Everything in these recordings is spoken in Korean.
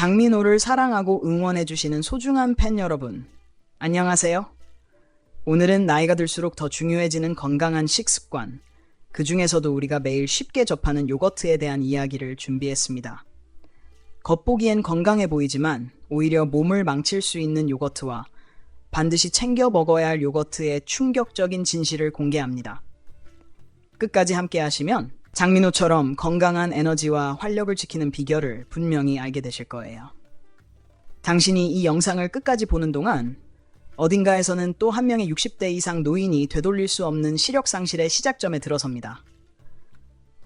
장민호를 사랑하고 응원해주시는 소중한 팬 여러분, 안녕하세요. 오늘은 나이가 들수록 더 중요해지는 건강한 식습관, 그 중에서도 우리가 매일 쉽게 접하는 요거트에 대한 이야기를 준비했습니다. 겉보기엔 건강해 보이지만 오히려 몸을 망칠 수 있는 요거트와 반드시 챙겨 먹어야 할 요거트의 충격적인 진실을 공개합니다. 끝까지 함께 하시면 장민호처럼 건강한 에너지와 활력을 지키는 비결을 분명히 알게 되실 거예요. 당신이 이 영상을 끝까지 보는 동안 어딘가에서는 또 한 명의 60대 이상 노인이 되돌릴 수 없는 시력 상실의 시작점에 들어섭니다.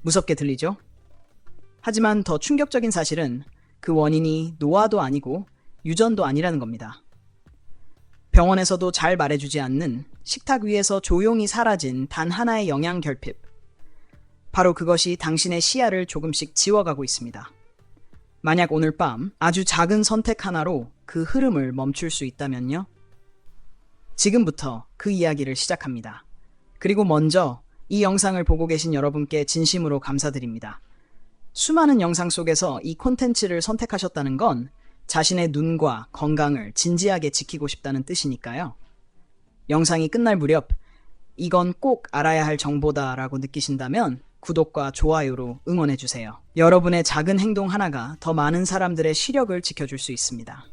무섭게 들리죠? 하지만 더 충격적인 사실은 그 원인이 노화도 아니고 유전도 아니라는 겁니다. 병원에서도 잘 말해주지 않는 식탁 위에서 조용히 사라진 단 하나의 영양 결핍. 바로 그것이 당신의 시야를 조금씩 지워가고 있습니다. 만약 오늘 밤 아주 작은 선택 하나로 그 흐름을 멈출 수 있다면요? 지금부터 그 이야기를 시작합니다. 그리고 먼저 이 영상을 보고 계신 여러분께 진심으로 감사드립니다. 수많은 영상 속에서 이 콘텐츠를 선택하셨다는 건 자신의 눈과 건강을 진지하게 지키고 싶다는 뜻이니까요. 영상이 끝날 무렵 이건 꼭 알아야 할 정보다라고 느끼신다면 구독과 좋아요로 응원해주세요. 여러분의 작은 행동 하나가 더 많은 사람들의 시력을 지켜줄 수 있습니다.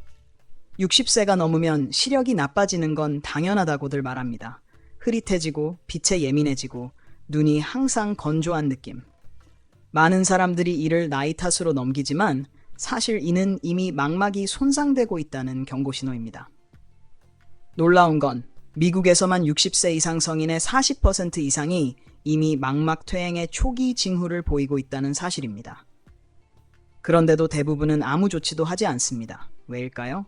60세가 넘으면 시력이 나빠지는 건 당연하다고들 말합니다. 흐릿해지고 빛에 예민해지고 눈이 항상 건조한 느낌. 많은 사람들이 이를 나이 탓으로 넘기지만 사실 이는 이미 망막이 손상되고 있다는 경고 신호입니다. 놀라운 건 미국에서만 60세 이상 성인의 40% 이상이 이미 망막 퇴행의 초기 징후를 보이고 있다는 사실입니다. 그런데도 대부분은 아무 조치도 하지 않습니다. 왜일까요?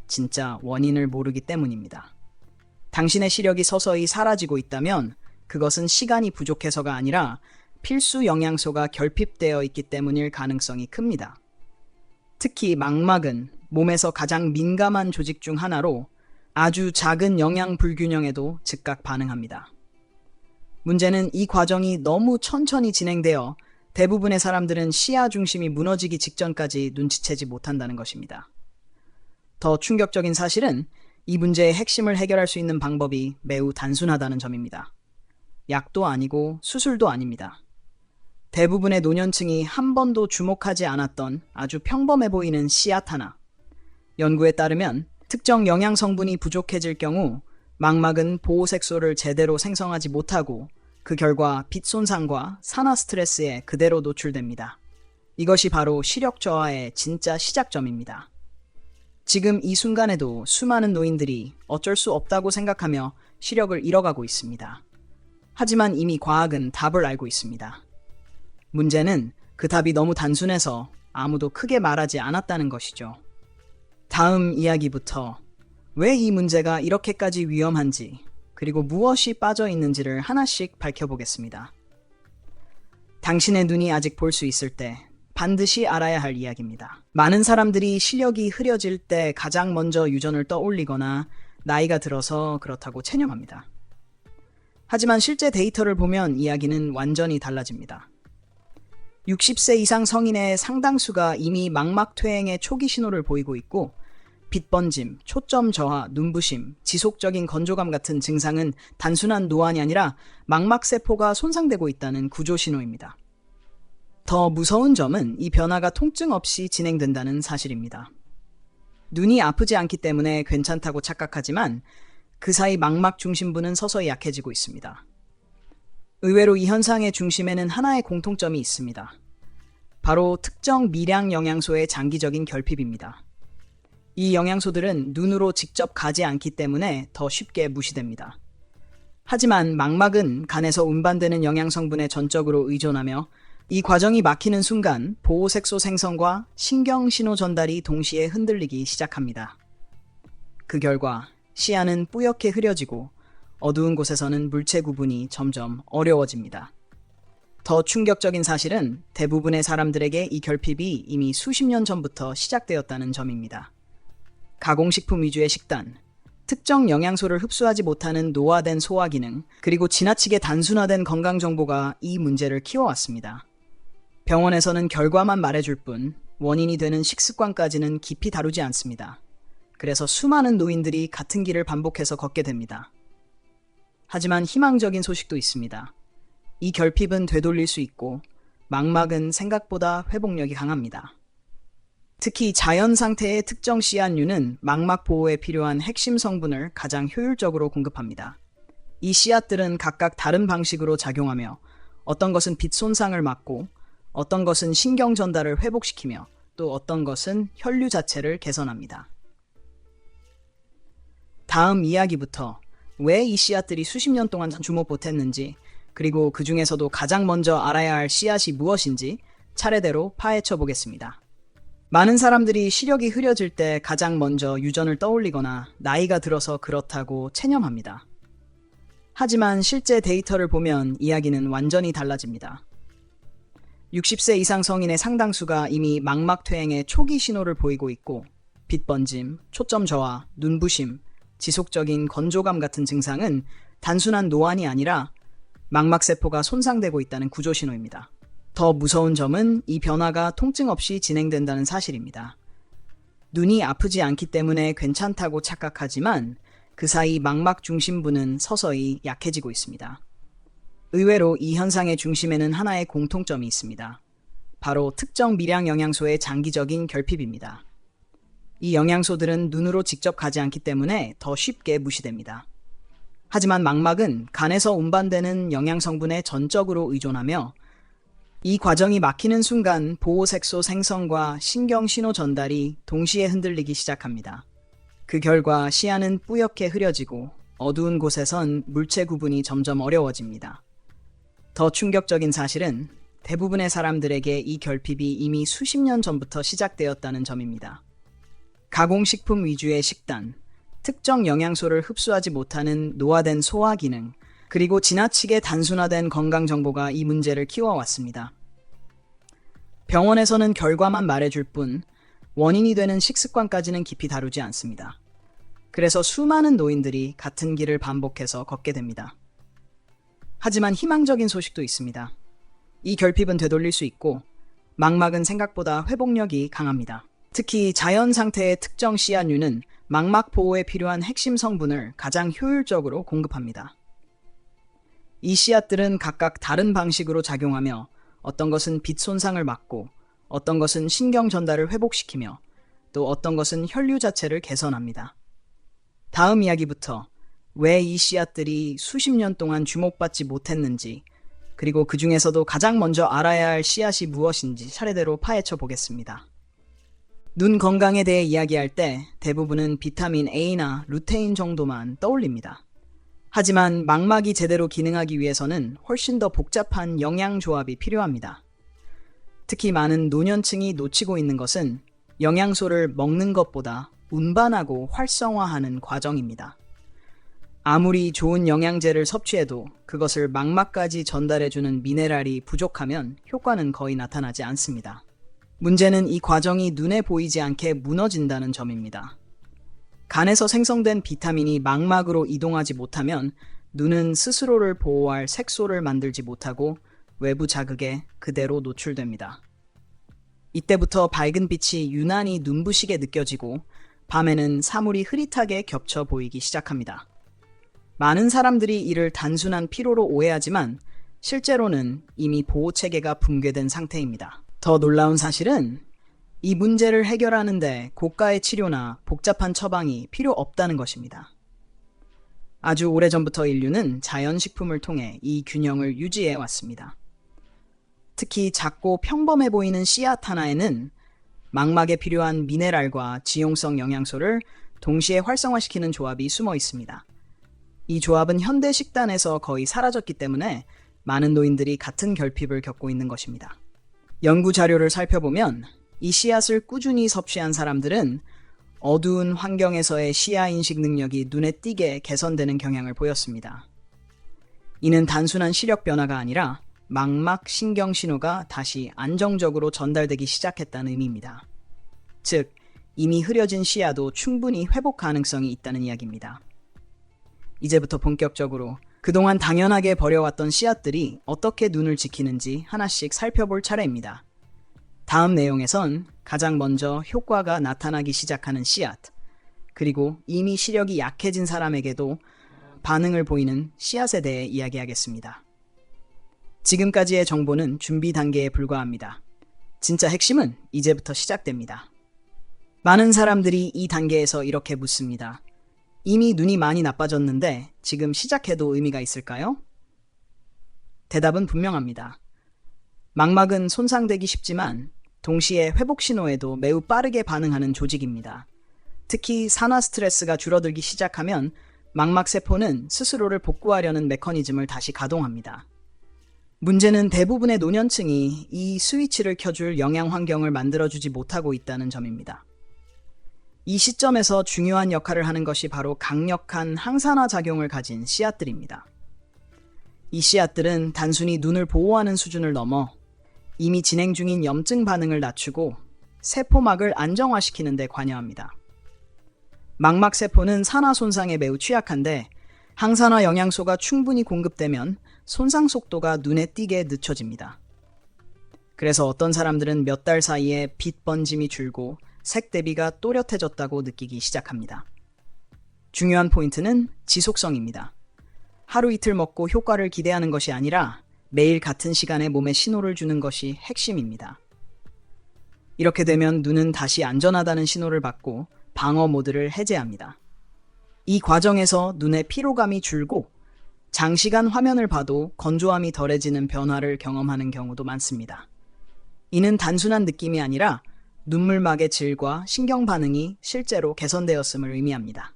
진짜 원인을 모르기 때문입니다. 당신의 시력이 서서히 사라지고 있다면 그것은 시간이 부족해서가 아니라 필수 영양소가 결핍되어 있기 때문일 가능성이 큽니다. 특히 망막은 몸에서 가장 민감한 조직 중 하나로 아주 작은 영양 불균형에도 즉각 반응합니다. 문제는 이 과정이 너무 천천히 진행되어 대부분의 사람들은 시야 중심이 무너지기 직전까지 눈치채지 못한다는 것입니다. 더 충격적인 사실은 이 문제의 핵심을 해결할 수 있는 방법이 매우 단순하다는 점입니다. 약도 아니고 수술도 아닙니다. 대부분의 노년층이 한 번도 주목하지 않았던 아주 평범해 보이는 씨앗 하나. 연구에 따르면 특정 영양 성분이 부족해질 경우 망막은 보호색소를 제대로 생성하지 못하고 그 결과 빛 손상과 산화 스트레스에 그대로 노출됩니다. 이것이 바로 시력 저하의 진짜 시작점입니다. 지금 이 순간에도 수많은 노인들이 어쩔 수 없다고 생각하며 시력을 잃어가고 있습니다. 하지만 이미 과학은 답을 알고 있습니다. 문제는 그 답이 너무 단순해서 아무도 크게 말하지 않았다는 것이죠. 다음 이야기부터 왜 이 문제가 이렇게까지 위험한지 그리고 무엇이 빠져 있는지를 하나씩 밝혀보겠습니다. 당신의 눈이 아직 볼 수 있을 때 반드시 알아야 할 이야기입니다. 많은 사람들이 시력이 흐려질 때 가장 먼저 유전을 떠올리거나 나이가 들어서 그렇다고 체념합니다. 하지만 실제 데이터를 보면 이야기는 완전히 달라집니다. 60세 이상 성인의 상당수가 이미 망막 퇴행의 초기 신호를 보이고 있고 빛 번짐, 초점 저하, 눈부심, 지속적인 건조감 같은 증상은 단순한 노안이 아니라 망막 세포가 손상되고 있다는 구조 신호입니다. 더 무서운 점은 이 변화가 통증 없이 진행된다는 사실입니다. 눈이 아프지 않기 때문에 괜찮다고 착각하지만 그 사이 망막 중심부는 서서히 약해지고 있습니다. 의외로 이 현상의 중심에는 하나의 공통점이 있습니다. 바로 특정 미량 영양소의 장기적인 결핍입니다. 이 영양소들은 눈으로 직접 가지 않기 때문에 더 쉽게 무시됩니다. 하지만 망막은 간에서 운반되는 영양성분에 전적으로 의존하며 이 과정이 막히는 순간 보호색소 생성과 신경신호 전달이 동시에 흔들리기 시작합니다. 그 결과 시야는 뿌옇게 흐려지고 어두운 곳에서는 물체 구분이 점점 어려워집니다. 더 충격적인 사실은 대부분의 사람들에게 이 결핍이 이미 수십 년 전부터 시작되었다는 점입니다. 가공식품 위주의 식단, 특정 영양소를 흡수하지 못하는 노화된 소화 기능, 그리고 지나치게 단순화된 건강 정보가 이 문제를 키워왔습니다. 병원에서는 결과만 말해줄 뿐 원인이 되는 식습관까지는 깊이 다루지 않습니다. 그래서 수많은 노인들이 같은 길을 반복해서 걷게 됩니다. 하지만 희망적인 소식도 있습니다. 이 결핍은 되돌릴 수 있고 망막은 생각보다 회복력이 강합니다. 특히 자연 상태의 특정 씨앗류는 망막 보호에 필요한 핵심 성분을 가장 효율적으로 공급합니다. 이 씨앗들은 각각 다른 방식으로 작용하며 어떤 것은 빛 손상을 막고 어떤 것은 신경 전달을 회복시키며 또 어떤 것은 혈류 자체를 개선합니다. 다음 이야기부터 왜 이 씨앗들이 수십 년 동안 주목 못했는지, 그리고 그 중에서도 가장 먼저 알아야 할 씨앗이 무엇인지 차례대로 파헤쳐 보겠습니다. 많은 사람들이 시력이 흐려질 때 가장 먼저 유전을 떠올리거나 나이가 들어서 그렇다고 체념합니다. 하지만 실제 데이터를 보면 이야기는 완전히 달라집니다. 60세 이상 성인의 상당수가 이미 망막퇴행의 초기 신호를 보이고 있고, 빛 번짐, 초점 저하, 눈부심, 지속적인 건조감 같은 증상은 단순한 노안이 아니라 망막세포가 손상되고 있다는 구조 신호입니다. 더 무서운 점은 이 변화가 통증 없이 진행된다는 사실입니다. 눈이 아프지 않기 때문에 괜찮다고 착각하지만 그 사이 망막 중심부는 서서히 약해지고 있습니다. 의외로 이 현상의 중심에는 하나의 공통점이 있습니다. 바로 특정 미량 영양소의 장기적인 결핍입니다. 이 영양소들은 눈으로 직접 가지 않기 때문에 더 쉽게 무시됩니다. 하지만 망막은 간에서 운반되는 영양성분에 전적으로 의존하며 이 과정이 막히는 순간 보호색소 생성과 신경신호 전달이 동시에 흔들리기 시작합니다. 그 결과 시야는 뿌옇게 흐려지고 어두운 곳에선 물체 구분이 점점 어려워집니다. 더 충격적인 사실은 대부분의 사람들에게 이 결핍이 이미 수십 년 전부터 시작되었다는 점입니다. 가공식품 위주의 식단, 특정 영양소를 흡수하지 못하는 노화된 소화 기능, 그리고 지나치게 단순화된 건강 정보가 이 문제를 키워왔습니다. 병원에서는 결과만 말해줄 뿐 원인이 되는 식습관까지는 깊이 다루지 않습니다. 그래서 수많은 노인들이 같은 길을 반복해서 걷게 됩니다. 하지만 희망적인 소식도 있습니다. 이 결핍은 되돌릴 수 있고 망막은 생각보다 회복력이 강합니다. 특히 자연 상태의 특정 씨앗류는 망막 보호에 필요한 핵심 성분을 가장 효율적으로 공급합니다. 이 씨앗들은 각각 다른 방식으로 작용하며 어떤 것은 빛 손상을 막고 어떤 것은 신경 전달을 회복시키며 또 어떤 것은 혈류 자체를 개선합니다. 다음 이야기부터 왜 이 씨앗들이 수십 년 동안 주목받지 못했는지, 그리고 그 중에서도 가장 먼저 알아야 할 씨앗이 무엇인지 차례대로 파헤쳐 보겠습니다. 눈 건강에 대해 이야기할 때 대부분은 비타민 A나 루테인 정도만 떠올립니다. 하지만 망막이 제대로 기능하기 위해서는 훨씬 더 복잡한 영양 조합이 필요합니다. 특히 많은 노년층이 놓치고 있는 것은 영양소를 먹는 것보다 운반하고 활성화하는 과정입니다. 아무리 좋은 영양제를 섭취해도 그것을 망막까지 전달해주는 미네랄이 부족하면 효과는 거의 나타나지 않습니다. 문제는 이 과정이 눈에 보이지 않게 무너진다는 점입니다. 간에서 생성된 비타민이 망막으로 이동하지 못하면 눈은 스스로를 보호할 색소를 만들지 못하고 외부 자극에 그대로 노출됩니다. 이때부터 밝은 빛이 유난히 눈부시게 느껴지고 밤에는 사물이 흐릿하게 겹쳐 보이기 시작합니다. 많은 사람들이 이를 단순한 피로로 오해하지만 실제로는 이미 보호체계가 붕괴된 상태입니다. 더 놀라운 사실은 이 문제를 해결하는데 고가의 치료나 복잡한 처방이 필요 없다는 것입니다. 아주 오래전부터 인류는 자연식품을 통해 이 균형을 유지해 왔습니다. 특히 작고 평범해 보이는 씨앗 하나에는 망막에 필요한 미네랄과 지용성 영양소를 동시에 활성화시키는 조합이 숨어 있습니다. 이 조합은 현대 식단에서 거의 사라졌기 때문에 많은 노인들이 같은 결핍을 겪고 있는 것입니다. 연구 자료를 살펴보면 이 씨앗을 꾸준히 섭취한 사람들은 어두운 환경에서의 시야 인식 능력이 눈에 띄게 개선되는 경향을 보였습니다. 이는 단순한 시력 변화가 아니라 망막 신경 신호가 다시 안정적으로 전달되기 시작했다는 의미입니다. 즉, 이미 흐려진 시야도 충분히 회복 가능성이 있다는 이야기입니다. 이제부터 본격적으로 그동안 당연하게 버려왔던 씨앗들이 어떻게 눈을 지키는지 하나씩 살펴볼 차례입니다. 다음 내용에선 가장 먼저 효과가 나타나기 시작하는 씨앗, 그리고 이미 시력이 약해진 사람에게도 반응을 보이는 씨앗에 대해 이야기하겠습니다. 지금까지의 정보는 준비 단계에 불과합니다. 진짜 핵심은 이제부터 시작됩니다. 많은 사람들이 이 단계에서 이렇게 묻습니다. 이미 눈이 많이 나빠졌는데 지금 시작해도 의미가 있을까요? 대답은 분명합니다. 망막은 손상되기 쉽지만 동시에 회복 신호에도 매우 빠르게 반응하는 조직입니다. 특히 산화 스트레스가 줄어들기 시작하면 망막 세포는 스스로를 복구하려는 메커니즘을 다시 가동합니다. 문제는 대부분의 노년층이 이 스위치를 켜줄 영양 환경을 만들어주지 못하고 있다는 점입니다. 이 시점에서 중요한 역할을 하는 것이 바로 강력한 항산화 작용을 가진 씨앗들입니다. 이 씨앗들은 단순히 눈을 보호하는 수준을 넘어 이미 진행 중인 염증 반응을 낮추고 세포막을 안정화시키는 데 관여합니다. 망막 세포는 산화 손상에 매우 취약한데 항산화 영양소가 충분히 공급되면 손상 속도가 눈에 띄게 늦춰집니다. 그래서 어떤 사람들은 몇 달 사이에 빛 번짐이 줄고 색 대비가 또렷해졌다고 느끼기 시작합니다. 중요한 포인트는 지속성입니다. 하루 이틀 먹고 효과를 기대하는 것이 아니라 매일 같은 시간에 몸에 신호를 주는 것이 핵심입니다. 이렇게 되면 눈은 다시 안전하다는 신호를 받고 방어 모드를 해제합니다. 이 과정에서 눈의 피로감이 줄고 장시간 화면을 봐도 건조함이 덜해지는 변화를 경험하는 경우도 많습니다. 이는 단순한 느낌이 아니라 눈물막의 질과 신경 반응이 실제로 개선되었음을 의미합니다.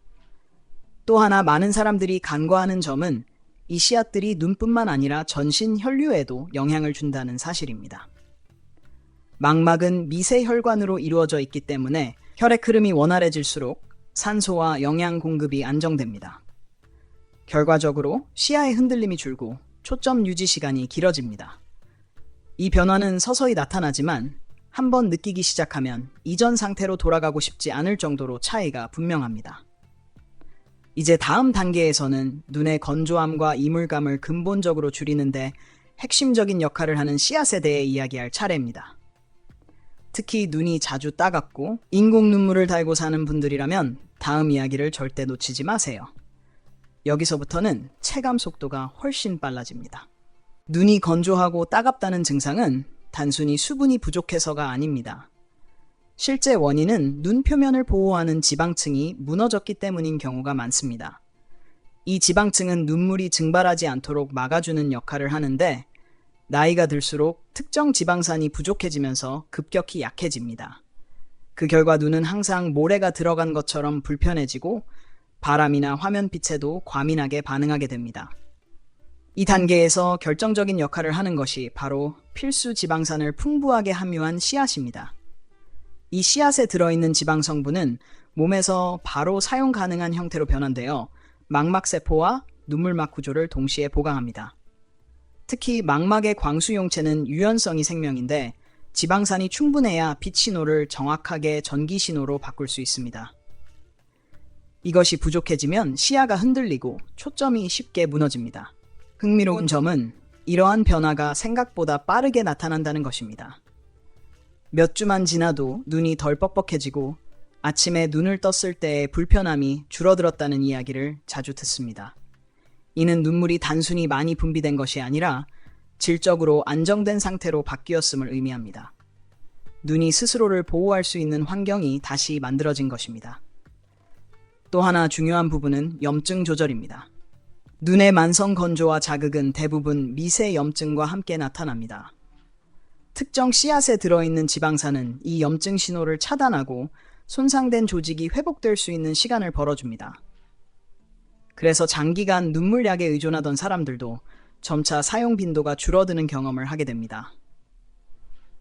또 하나 많은 사람들이 간과하는 점은 이 씨앗들이 눈뿐만 아니라 전신 혈류에도 영향을 준다는 사실입니다. 망막은 미세혈관으로 이루어져 있기 때문에 혈액 흐름이 원활해질수록 산소와 영양 공급이 안정됩니다. 결과적으로 시야의 흔들림이 줄고 초점 유지 시간이 길어집니다. 이 변화는 서서히 나타나지만 한번 느끼기 시작하면 이전 상태로 돌아가고 싶지 않을 정도로 차이가 분명합니다. 이제 다음 단계에서는 눈의 건조함과 이물감을 근본적으로 줄이는데 핵심적인 역할을 하는 씨앗에 대해 이야기할 차례입니다. 특히 눈이 자주 따갑고 인공 눈물을 달고 사는 분들이라면 다음 이야기를 절대 놓치지 마세요. 여기서부터는 체감 속도가 훨씬 빨라집니다. 눈이 건조하고 따갑다는 증상은 단순히 수분이 부족해서가 아닙니다. 실제 원인은 눈 표면을 보호하는 지방층이 무너졌기 때문인 경우가 많습니다. 이 지방층은 눈물이 증발하지 않도록 막아주는 역할을 하는데 나이가 들수록 특정 지방산이 부족해지면서 급격히 약해집니다. 그 결과 눈은 항상 모래가 들어간 것처럼 불편해지고 바람이나 화면빛에도 과민하게 반응하게 됩니다. 이 단계에서 결정적인 역할을 하는 것이 바로 필수 지방산을 풍부하게 함유한 씨앗입니다. 이 씨앗에 들어있는 지방 성분은 몸에서 바로 사용 가능한 형태로 변환되어 망막세포와 눈물막 구조를 동시에 보강합니다. 특히 망막의 광수용체는 유연성이 생명인데 지방산이 충분해야 빛 신호를 정확하게 전기 신호로 바꿀 수 있습니다. 이것이 부족해지면 시야가 흔들리고 초점이 쉽게 무너집니다. 흥미로운 점은 이러한 변화가 생각보다 빠르게 나타난다는 것입니다. 몇 주만 지나도 눈이 덜 뻑뻑해지고 아침에 눈을 떴을 때의 불편함이 줄어들었다는 이야기를 자주 듣습니다. 이는 눈물이 단순히 많이 분비된 것이 아니라 질적으로 안정된 상태로 바뀌었음을 의미합니다. 눈이 스스로를 보호할 수 있는 환경이 다시 만들어진 것입니다. 또 하나 중요한 부분은 염증 조절입니다. 눈의 만성 건조와 자극은 대부분 미세 염증과 함께 나타납니다. 특정 씨앗에 들어있는 지방산은 이 염증 신호를 차단하고 손상된 조직이 회복될 수 있는 시간을 벌어줍니다. 그래서 장기간 눈물약에 의존하던 사람들도 점차 사용 빈도가 줄어드는 경험을 하게 됩니다.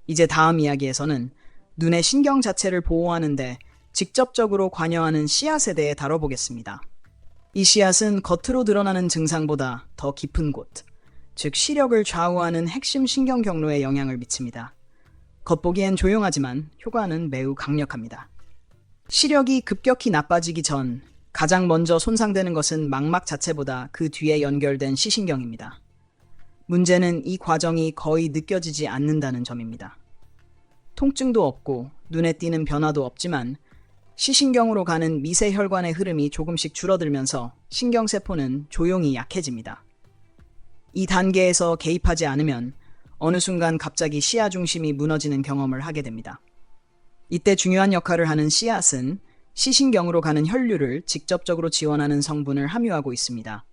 이제 다음 이야기에서는 눈의 신경 자체를 보호하는데 직접적으로 관여하는 씨앗에 대해 다뤄보겠습니다. 이 씨앗은 겉으로 드러나는 증상보다 더 깊은 곳, 즉 시력을 좌우하는 핵심 신경 경로에 영향을 미칩니다. 겉보기엔 조용하지만 효과는 매우 강력합니다. 시력이 급격히 나빠지기 전 가장 먼저 손상되는 것은 망막 자체보다 그 뒤에 연결된 시신경입니다. 문제는 이 과정이 거의 느껴지지 않는다는 점입니다. 통증도 없고 눈에 띄는 변화도 없지만 시신경으로 가는 미세 혈관의 흐름이 조금씩 줄어들면서 신경세포는 조용히 약해집니다. 이 단계에서 개입하지 않으면 어느 순간 갑자기 시야 중심이 무너지는 경험을 하게 됩니다. 이때 중요한 역할을 하는 씨앗은 시신경으로 가는 혈류를 직접적으로 지원하는 성분을 함유하고 있습니다.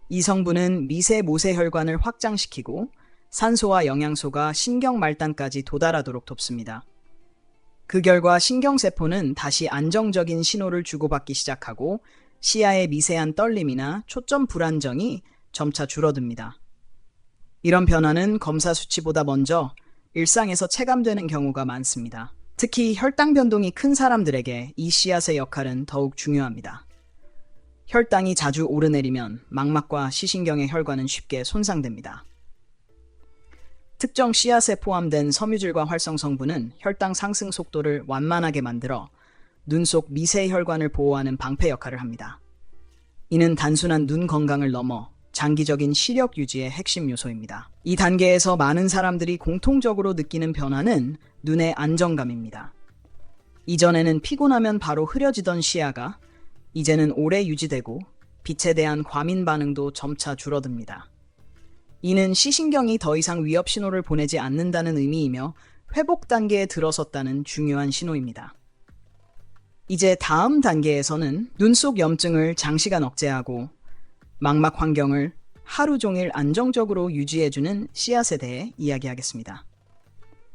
이 성분은 미세 모세혈관을 확장시키고 산소와 영양소가 신경 말단까지 도달하도록 돕습니다. 그 결과 신경세포는 다시 안정적인 신호를 주고받기 시작하고 시야의 미세한 떨림이나 초점 불안정이 점차 줄어듭니다. 이런 변화는 검사 수치보다 먼저 일상에서 체감되는 경우가 많습니다. 특히 혈당 변동이 큰 사람들에게 이 씨앗의 역할은 더욱 중요합니다. 혈당이 자주 오르내리면 망막과 시신경의 혈관은 쉽게 손상됩니다. 특정 씨앗에 포함된 섬유질과 활성 성분은 혈당 상승 속도를 완만하게 만들어 눈 속 미세 혈관을 보호하는 방패 역할을 합니다. 이는 단순한 눈 건강을 넘어 장기적인 시력 유지의 핵심 요소입니다. 이 단계에서 많은 사람들이 공통적으로 느끼는 변화는 눈의 안정감입니다. 이전에는 피곤하면 바로 흐려지던 시야가 이제는 오래 유지되고 빛에 대한 과민 반응도 점차 줄어듭니다. 이는 시신경이 더 이상 위협 신호를 보내지 않는다는 의미이며 회복 단계에 들어섰다는 중요한 신호입니다. 이제 다음 단계에서는 눈 속 염증을 장시간 억제하고 망막 환경을 하루 종일 안정적으로 유지해주는 씨앗에 대해 이야기하겠습니다.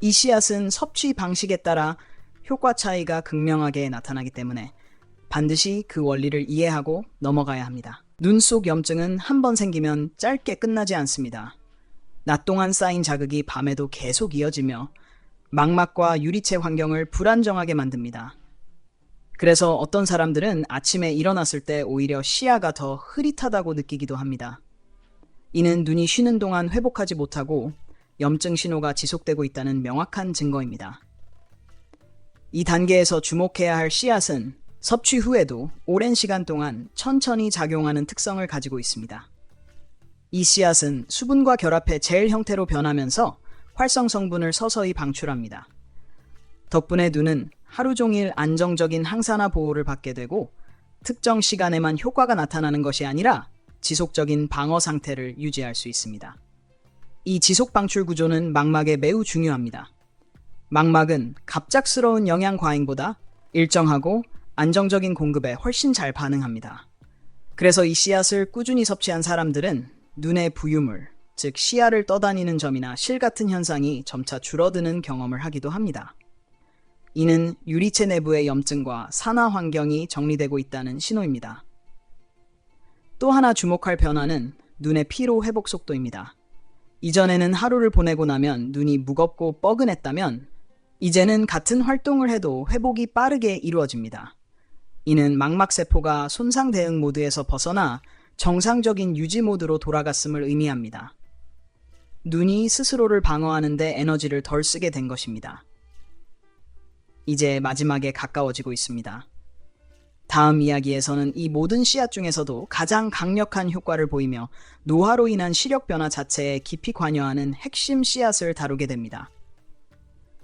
이 씨앗은 섭취 방식에 따라 효과 차이가 극명하게 나타나기 때문에 반드시 그 원리를 이해하고 넘어가야 합니다. 눈 속 염증은 한 번 생기면 짧게 끝나지 않습니다. 낮 동안 쌓인 자극이 밤에도 계속 이어지며 망막과 유리체 환경을 불안정하게 만듭니다. 그래서 어떤 사람들은 아침에 일어났을 때 오히려 시야가 더 흐릿하다고 느끼기도 합니다. 이는 눈이 쉬는 동안 회복하지 못하고 염증 신호가 지속되고 있다는 명확한 증거입니다. 이 단계에서 주목해야 할 씨앗은 섭취 후에도 오랜 시간 동안 천천히 작용하는 특성을 가지고 있습니다. 이 씨앗은 수분과 결합해 젤 형태로 변하면서 활성 성분을 서서히 방출합니다. 덕분에 눈은 하루 종일 안정적인 항산화 보호를 받게 되고 특정 시간에만 효과가 나타나는 것이 아니라 지속적인 방어 상태를 유지할 수 있습니다. 이 지속 방출 구조는 망막에 매우 중요합니다. 망막은 갑작스러운 영양 과잉보다 일정하고 안정적인 공급에 훨씬 잘 반응합니다. 그래서 이 씨앗을 꾸준히 섭취한 사람들은 눈의 부유물, 즉 시야를 떠다니는 점이나 실 같은 현상이 점차 줄어드는 경험을 하기도 합니다. 이는 유리체 내부의 염증과 산화 환경이 정리되고 있다는 신호입니다. 또 하나 주목할 변화는 눈의 피로 회복 속도입니다. 이전에는 하루를 보내고 나면 눈이 무겁고 뻐근했다면 이제는 같은 활동을 해도 회복이 빠르게 이루어집니다. 이는 망막세포가 손상 대응 모드에서 벗어나 정상적인 유지 모드로 돌아갔음을 의미합니다. 눈이 스스로를 방어하는 데 에너지를 덜 쓰게 된 것입니다. 이제 마지막에 가까워지고 있습니다. 다음 이야기에서는 이 모든 씨앗 중에서도 가장 강력한 효과를 보이며 노화로 인한 시력 변화 자체에 깊이 관여하는 핵심 씨앗을 다루게 됩니다.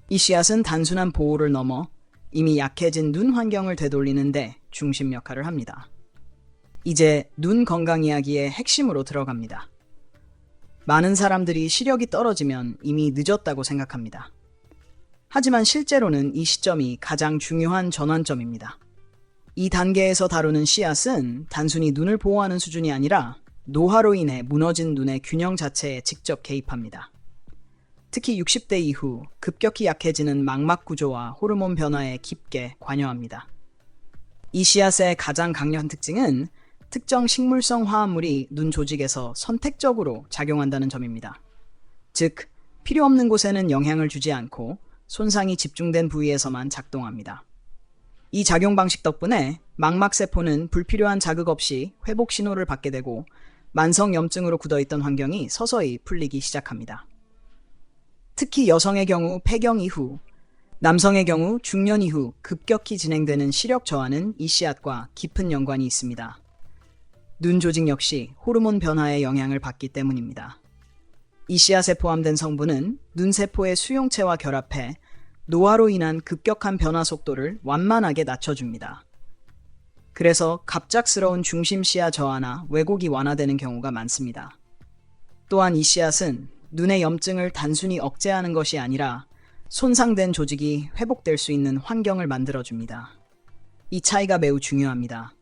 이 씨앗은 단순한 보호를 넘어 이미 약해진 눈 환경을 되돌리는데 중심 역할을 합니다. 이제 눈 건강 이야기의 핵심으로 들어갑니다. 많은 사람들이 시력이 떨어지면 이미 늦었다고 생각합니다. 하지만 실제로는 이 시점이 가장 중요한 전환점입니다. 이 단계에서 다루는 씨앗은 단순히 눈을 보호하는 수준이 아니라 노화로 인해 무너진 눈의 균형 자체에 직접 개입합니다. 특히 60대 이후 급격히 약해지는 망막 구조와 호르몬 변화에 깊게 관여합니다. 이 씨앗의 가장 강력한 특징은 특정 식물성 화합물이 눈 조직에서 선택적으로 작용한다는 점입니다. 즉, 필요 없는 곳에는 영향을 주지 않고 손상이 집중된 부위에서만 작동합니다. 이 작용 방식 덕분에 망막세포는 불필요한 자극 없이 회복 신호를 받게 되고 만성 염증으로 굳어있던 환경이 서서히 풀리기 시작합니다. 특히 여성의 경우 폐경 이후, 남성의 경우 중년 이후 급격히 진행되는 시력 저하는 이 씨앗과 깊은 연관이 있습니다. 눈 조직 역시 호르몬 변화의 영향을 받기 때문입니다. 이 씨앗에 포함된 성분은 눈세포의 수용체와 결합해 노화로 인한 급격한 변화 속도를 완만하게 낮춰줍니다. 그래서 갑작스러운 중심 시야 저하나 왜곡이 완화되는 경우가 많습니다. 또한 이 씨앗은 눈의 염증을 단순히 억제하는 것이 아니라 손상된 조직이 회복될 수 있는 환경을 만들어줍니다. 이 차이가 매우 중요합니다.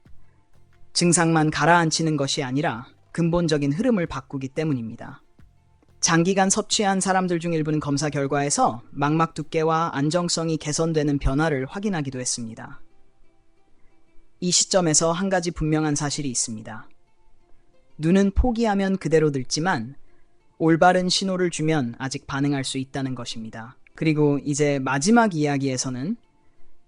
증상만 가라앉히는 것이 아니라 근본적인 흐름을 바꾸기 때문입니다. 장기간 섭취한 사람들 중 일부는 검사 결과에서 망막 두께와 안정성이 개선되는 변화를 확인하기도 했습니다. 이 시점에서 한 가지 분명한 사실이 있습니다. 눈은 포기하면 그대로 늙지만 올바른 신호를 주면 아직 반응할 수 있다는 것입니다. 그리고 이제 마지막 이야기에서는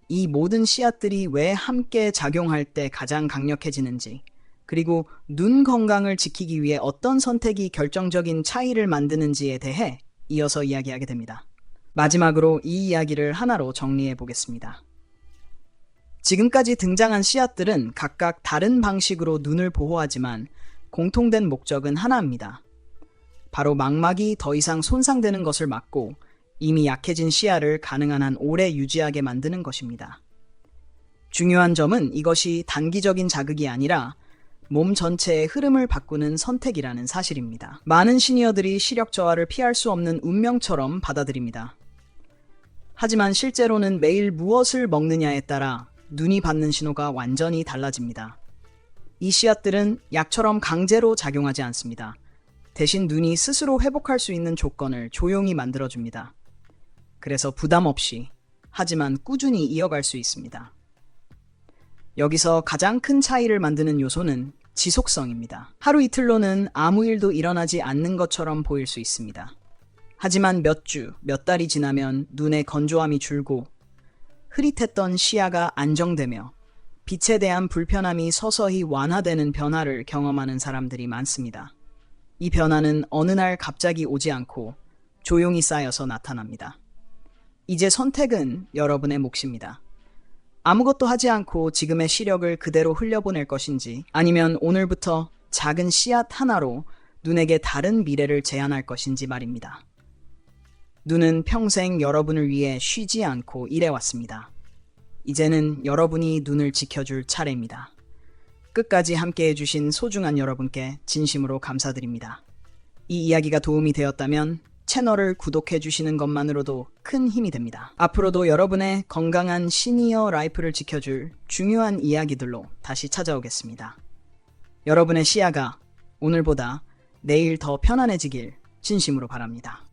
이 모든 씨앗들이 왜 함께 작용할 때 가장 강력해지는지, 그리고 눈 건강을 지키기 위해 어떤 선택이 결정적인 차이를 만드는지에 대해 이어서 이야기하게 됩니다. 마지막으로 이 이야기를 하나로 정리해 보겠습니다. 지금까지 등장한 씨앗들은 각각 다른 방식으로 눈을 보호하지만 공통된 목적은 하나입니다. 바로 망막이 더 이상 손상되는 것을 막고 이미 약해진 시야를 가능한 한 오래 유지하게 만드는 것입니다. 중요한 점은 이것이 단기적인 자극이 아니라 몸 전체의 흐름을 바꾸는 선택이라는 사실입니다. 많은 시니어들이 시력 저하를 피할 수 없는 운명처럼 받아들입니다. 하지만 실제로는 매일 무엇을 먹느냐에 따라 눈이 받는 신호가 완전히 달라집니다. 이 씨앗들은 약처럼 강제로 작용하지 않습니다. 대신 눈이 스스로 회복할 수 있는 조건을 조용히 만들어줍니다. 그래서 부담 없이, 하지만 꾸준히 이어갈 수 있습니다. 여기서 가장 큰 차이를 만드는 요소는 지속성입니다. 하루 이틀로는 아무 일도 일어나지 않는 것처럼 보일 수 있습니다. 하지만 몇 주, 몇 달이 지나면 눈의 건조함이 줄고 흐릿했던 시야가 안정되며 빛에 대한 불편함이 서서히 완화되는 변화를 경험하는 사람들이 많습니다. 이 변화는 어느 날 갑자기 오지 않고 조용히 쌓여서 나타납니다. 이제 선택은 여러분의 몫입니다. 아무것도 하지 않고 지금의 시력을 그대로 흘려보낼 것인지, 아니면 오늘부터 작은 씨앗 하나로 눈에게 다른 미래를 제안할 것인지 말입니다. 눈은 평생 여러분을 위해 쉬지 않고 일해왔습니다. 이제는 여러분이 눈을 지켜줄 차례입니다. 끝까지 함께 해주신 소중한 여러분께 진심으로 감사드립니다. 이 이야기가 도움이 되었다면 채널을 구독해주시는 것만으로도 큰 힘이 됩니다. 앞으로도 여러분의 건강한 시니어 라이프를 지켜줄 중요한 이야기들로 다시 찾아오겠습니다. 여러분의 시야가 오늘보다 내일 더 편안해지길 진심으로 바랍니다.